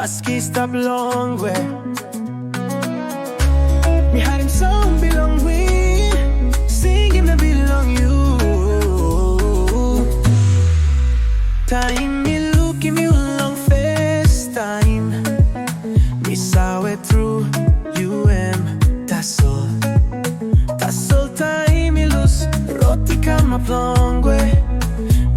Maski stop Longwe. Me had him song belong we, sing him that belong you. Time me look him you long face time. Me saw it through Tasol. Tasol time me lose roti come up Longwe.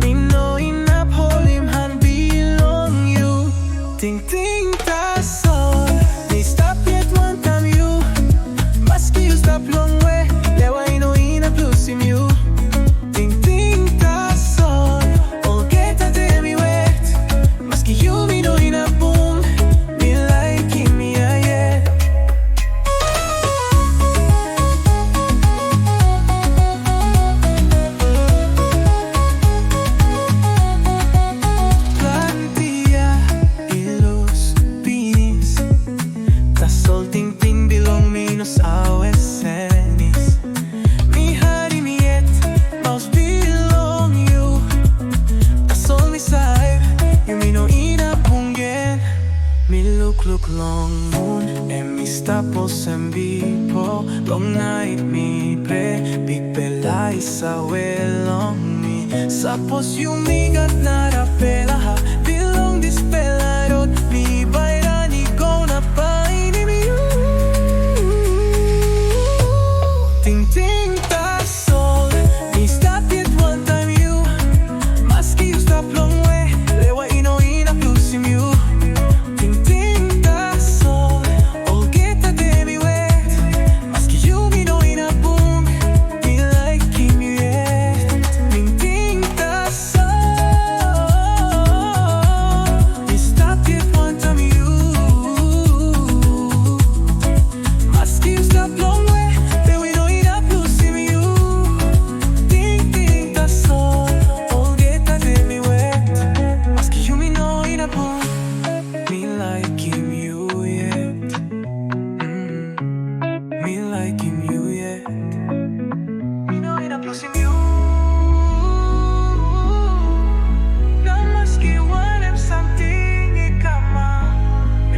Me know enough hold him hand belong you. Tingting Tasol. Me stop yet one time you. Maski you stop long way. There I know enough lose him you. Tingting Tasol. All get a day me wet. Maski you me know enough boom. Me like him me a yeah. Tingting belong me no sawe senis. Mi hari mi yet mouse belong you. Tasol mi side you me no ina pungen. Me look long moon and me stapos and bipo. Long night me pre big bella isawe long me. Sapos you me got nara pela ha belong this pela road me by rani gonna find me. Tingting Tasol. Me stop it one time you. Maski you stop long way. Lewa ino ina plus him you. Tingting Tasol. All get a day me wet. Maski you me no ina boom. Me like him yet. Tingting Tasol. Me stop it one time you. Maski you stop long way.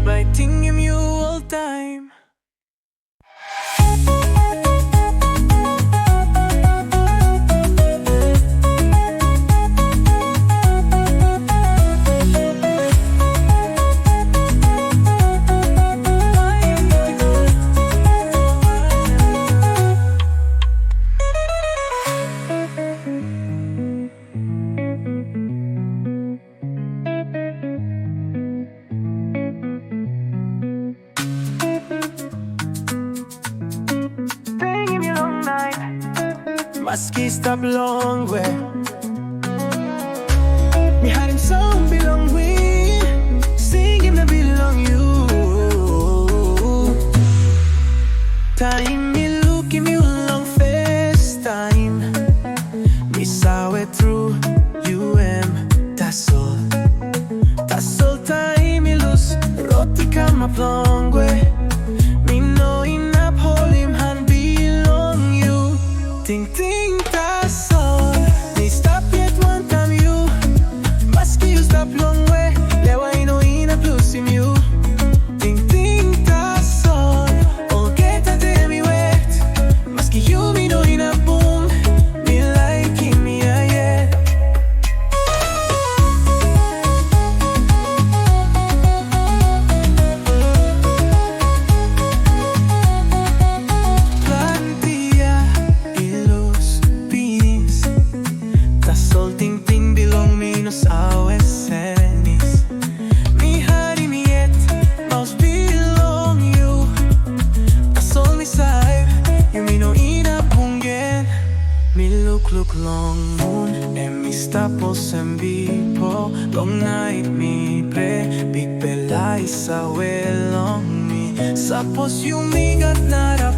Biting him you all time. Maski stop Longwe. Me had him song belong we, sing him that belong you. Time me look him you long face time. Me saw it through Tasol. Tasol time me lose roti come up Longwe. Me know enough hold him hand belong you. Tingting Tasol. Me stop yet one time you. Maski you stop long way. Lewa ino ina plus him you. Tingting Tasol. All get a day me wet. Maski you me no ina boom. Me like him me a yeah. Tingting belong me no sawe senis. Mi hari mi yet mouse belong you. Tasol mi side you me no ina pungen. Me look long moon and me stapos and bipo. Long night me pre big bella isawe long me. Sapos you me got nara